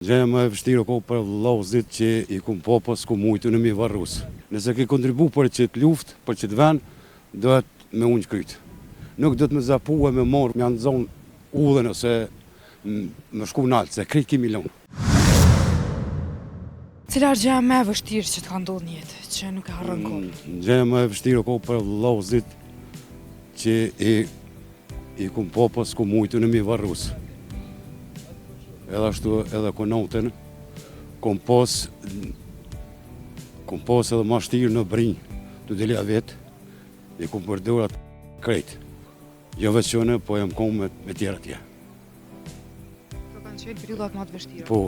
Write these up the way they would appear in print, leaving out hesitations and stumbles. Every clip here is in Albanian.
Gjëja më e vështirë ko për vëllezërit që I kum popës ku mujtu në mi varrus. Nëse ke kontribu për çet luftë, për çet vend, duhet me unë kryt. Nuk do të më zapua me marrë me anëzon udhën ose më shku naltë, se krejt kimi lënë. Cila është gjëja më e vështirë që të ka ndodhur në jetë, që nuk e harron kurrë? Gjëja më e vështirë ko për vëllezërit që I kum popës ku mujtu në mi varrus. Edhe ashtu edhe konotën, kom pas edhe mashtirë në brinjë, të delja vetë, I kom përdor atë krejt. Jo veçone, po jam kom me tjera tje. Po kanë qenë periudat më të vështira? Po,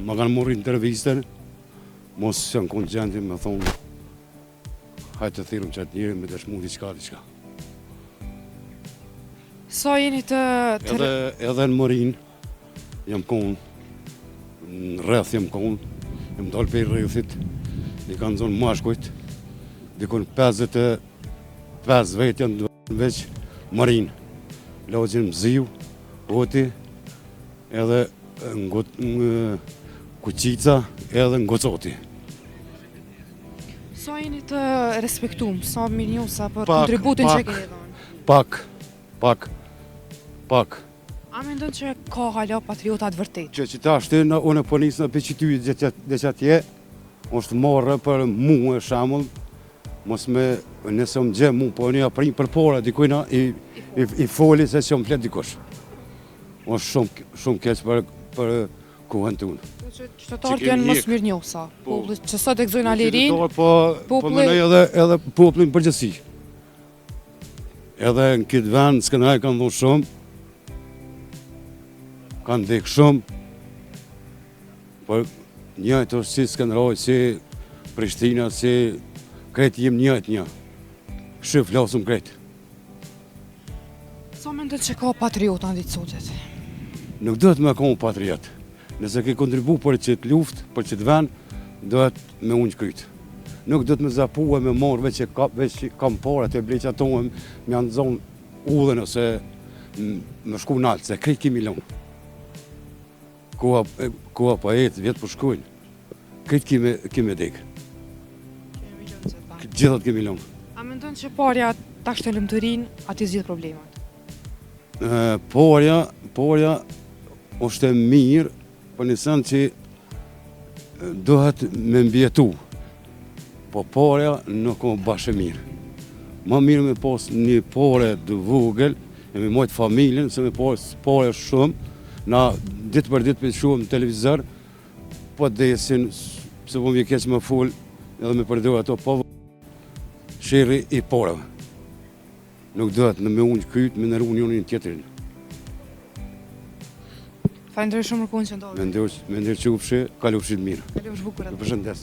ma kanë morë intervistën, mos janë konë gjendje me thonë, hajtë të thirëm qatë njëri me dëshmu diçka. Sa jeni të... Edhe në Morin, jam konë, në rreth jam konë, jam dalë për rrethit, I kanë zonë mashkujt, dikon 55 vetë janë veç Marin, lojgjën Mziu, Oti, edhe në Kuqica, edhe në Gocoti. Sa jeni të respektuar, sa mirënjohësa për kontributin që keni dhënë? Pak. A mendon që ka hala patriota të vërtet? Qytetarët janë mos mirënjohësa, që sot e gëzojnë Alirin, Po menoj edhe popullin përgjithësi. Edhe në këtë vend, Skënderaj kanë dhënë shumë, kanë dhekë shumë, për njëjtë është si Skënderaj, si Prishtina, si kretë jem njëjtë një. Kështu flasëm kretë. Sa mendon që ka patriota në ditë sotit? Nuk duhet me konë patriot. Nëse ke kontribu për qëtë luftë, për qëtë vend, duhet me unë kryt. Nuk duhet me zapua me marrë veç kam para të bleqatohem me anëzon udhën ose me shku naltë, se krejt kimi lënë. Koha pa jetë, vjetë për shkujnë. Krejt kimi dekë. Gjithat kimi lënë. A mendon që parja ta shtelëm të rinë, ati zgjidh problemat? Parja është e mirë, për një sënë që duhet me mbjetu. Po parja nuk o bashkë mirë. Ma mirë me pas një pare dë vogël, e me mojtë familjen, se me pas pare shumë, na ditë për ditë për shumë në televizor, po desin, se po më keq me full, edhe me përdojë ato, po shiri I pareve. Nuk duhet në me unë kryt, me nërru njënin tjetërin. Falenderoj shumë për kohën që ndodhi. Me ndërqufshi, kalufshit mirë. Kalofsh bukur. Përshëndes.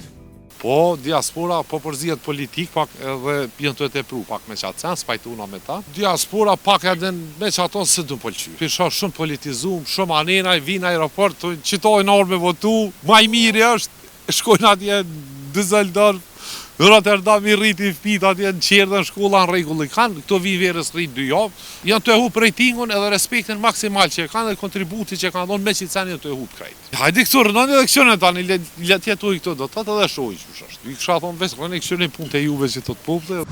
Po, diaspora po përzihet politik pak edhe jënë të tepru pak me qatë sens, pajtuna me ta. Diaspora pak edhe me qato së dëmë pëlqy. Pisha shumë politizum, shumë anenaj, vinë aeroport, qitojnë orë me votu, maj mirë është, shkojnë atje Düsseldorf, në Rotterdam I rriti fpit atje në qerë dhe në shkolla në regulli kanë, këto vinë verës rritë 2 javë, janë të e hupë rejtingun edhe respektin maksimal që e kanë dhe kontributi që e kanë dhonë me qitësen janë të e hupë krejtë. Hajde këtu rënon eleksionet tani, let jetu I këto do të edhe shojë që është. I kësha thonë vesë, rënë eleksionin punë të juve që të popullë.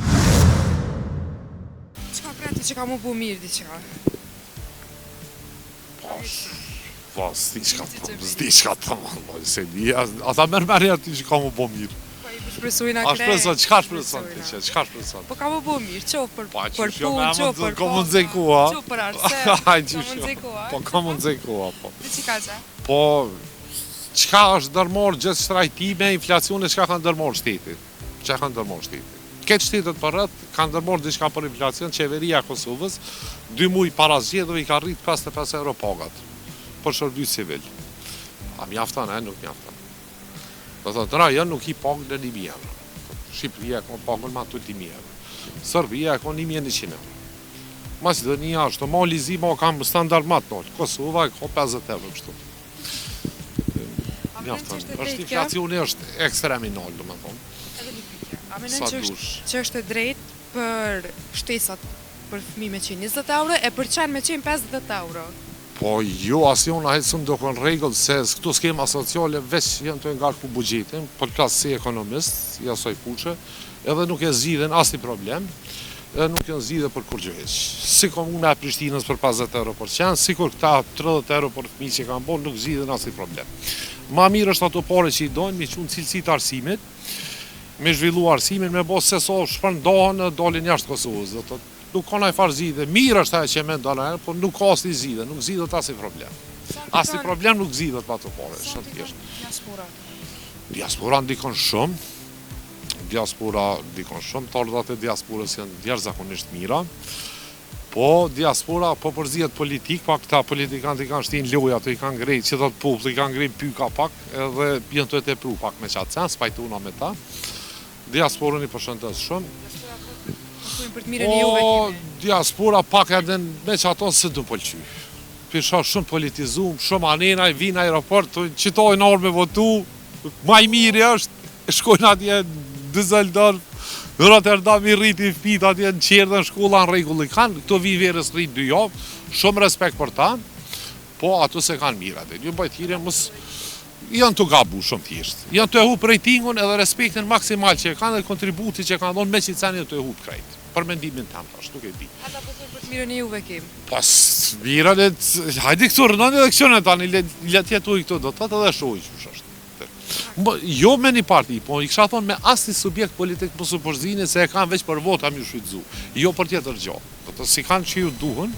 Qka preti që ka mu bu mirë di qka? Zdi qka të më, ata mërmeri ati që ka mu bu mirë. Shpresojnë a krejt. Qka shpreson ti që? Qka shpreson? Po ka më bo mirë, qofë për punë, qofë për koha, qofë për arse, ka më nxekua. Po ka më nxekua, po. Dhe që ka që? Po, qka është dërmorë gjithë shtrajtime, inflacione, qka kanë dërmorë shtetit? Qka kanë dërmorë shtetit? Këtë shtetet për rrët, kanë dërmorë diçka për inflacion, qeveria Kosovës, 2 muj para zgjedhjeve I ka rritë 55 euro pagat, për shërbim civil. A mjaftan, nuk mjaftan. Do të të rajon nuk I pagën në 1.000 euro. Shqipëria e ka pagën ma të 1.000 euro. Serbia e ka 1.100 euro. Macedonia është, Mali Zima kam standard ma të nëllë. Kosova e ka 50 euro kështu. Është inflacioni është ekstrem I nëllë, do me thonë. Edhe një pyetje. A mendon që është e drejtë për shtesat për fëmijë me qenë 20 euro e për qenë me qenë 50 euro? Po jo, asnjëna hajtë së më do kënë regull, se këto skema sociale veç janë të ngarku bugjetin, për klasë si ekonomist, jasoj fuqe, edhe nuk e zgjidhen asnjë problem, edhe nuk e zgjidhen për kur gjë veç. Si komuna e Prishtinës për 50 euro për qenë, si kur këta 30 euro për fëmijë që kanë bon, nuk zgjidhen asnjë problem. Ma mirë është ato pare që i dojnë, me qunë cilësit arsimit, me zhvillu arsimin, me bo se so shpërndohen e dolin jashtë Kosovës. Nuk ka nëjë farë zhide, mirë është ajo që me ndonë, por nuk ka asnjë zhide, nuk zhidhet asnjë problem. Asnjë problem nuk zhidhet pa të pare, shumë thjeshtë. Diaspora ndikon shumë, të ardhat e diasporës janë jashtëzakonisht mira, po diaspora po përzihet politik, pak këta politikanët i kanë shtin loja, ato i kanë ngrejt, që thot popull, i kanë ngrejt pyka pak, edhe janë të tepru pak me qatë sen, spajtuna me ta. Diasporën i përshëndes shumë. Po, diaspora pak edhe me që ato së du pëlqy. Pisha shumë politizum, shumë anena, vina aeroport, qitojnë orë me votu, maj mirë është, shkojnë atje Düsseldorf, Rotterdam i rriti fpit atje në qerë dhe në shkolla në regulli kanë, këto vi verës rritë 2 javë, shumë respekt për ta, po ato se kanë mirë atë. Një bajtire janë të gabu shumë thjeshtë. Janë të e hupë rejtingun edhe respektin maksimal që e kanë dhe kontributi që e kanë donë me që janë të e hupë krejtë. Për mendimin tam tash, nuk e di. Ata po thonë për të mirën e juve kim. Pas mirën e... Hajdi këtu rëndon edhe kësione tani, let jetu i këtu do të thotë edhe shohi që është. Jo me një parti, po i kësha thonë me asnjë subjekt politik për supozine se e kanë veç për vota mi shfrytzu. Jo për tjetër gjallë. Si kanë që ju duhen,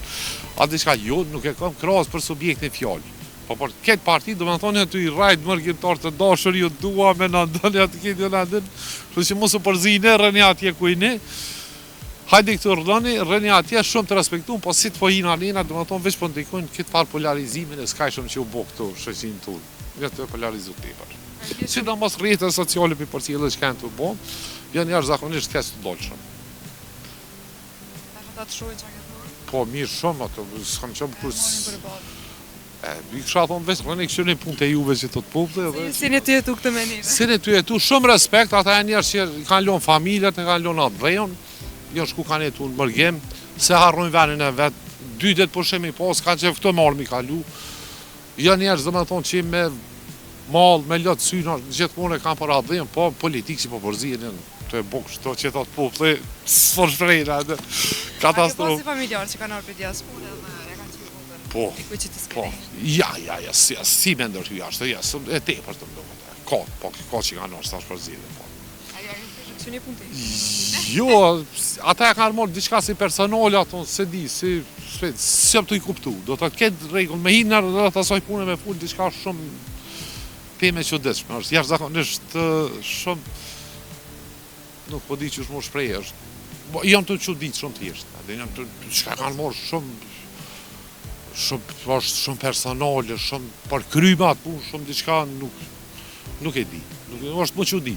atë diçka jo, nuk e kam krahas për subjektin fjallë. Po për këtë parti, do me thonë të i rajtë mërgjimtar të dashur ju dua me në ndonja të këtë jo në ndën, që mos u përzine, rëni atje kujni, hajde këtu rëdoni, rëni atje shumë të respektuar, po si të po hinë alina, do me thonë veç për ndikojnë këtë farë polarizimin e skajshëm që u bo këtu shëqin të unë, nga të polarizu të tepër. Si do mos rritën sociale për cilë që kanë të bo, janë jashtëzakonisht këtë të dollëshëm. Po, mirë shumë ato, s'kam qëmë kërës... I kësha thonë veç, rëni këshë një punë të juve që të të puple. Si në të jetu këtë menime? Si në të jetu, shumë respekt, ata e njerë që kanë lonë familjet, kanë lonë atë dhejon, jo shku kanë jetu në mërgjem, se harrojnë venin e vetë, 2 ditë po shemi pas, kanë që këto marë mi kalu. Jo njerë, zë me thonë që me malë, me lotë syna, gjithmonë e kanë për atë dhejon, po politikë që po përzijin, të e bukë shto që të të puple, s'for shprejnë, katastrofë. A ke pasi familjarë që kanë arë për diaspora dhe Po, si me ndërhy ashtë, e te për të mdohet, ka që ka nështë ashtë për zhjede, po. A ja këtë që një punti? Jo, ata e kanë morë diçka si personale, ato se di, si për të i kuptu, do të këtë regull, me hinë në të asoj pune me full, diçka shumë teme që deshme, është jashtëzakonisht shumë, nuk po di që është më shprej, janë të që ditë shumë thjeshtë, janë të që ka kanë morë shumë personale, shumë për kryma atë punë, shumë diçka nuk e di. Është më që di.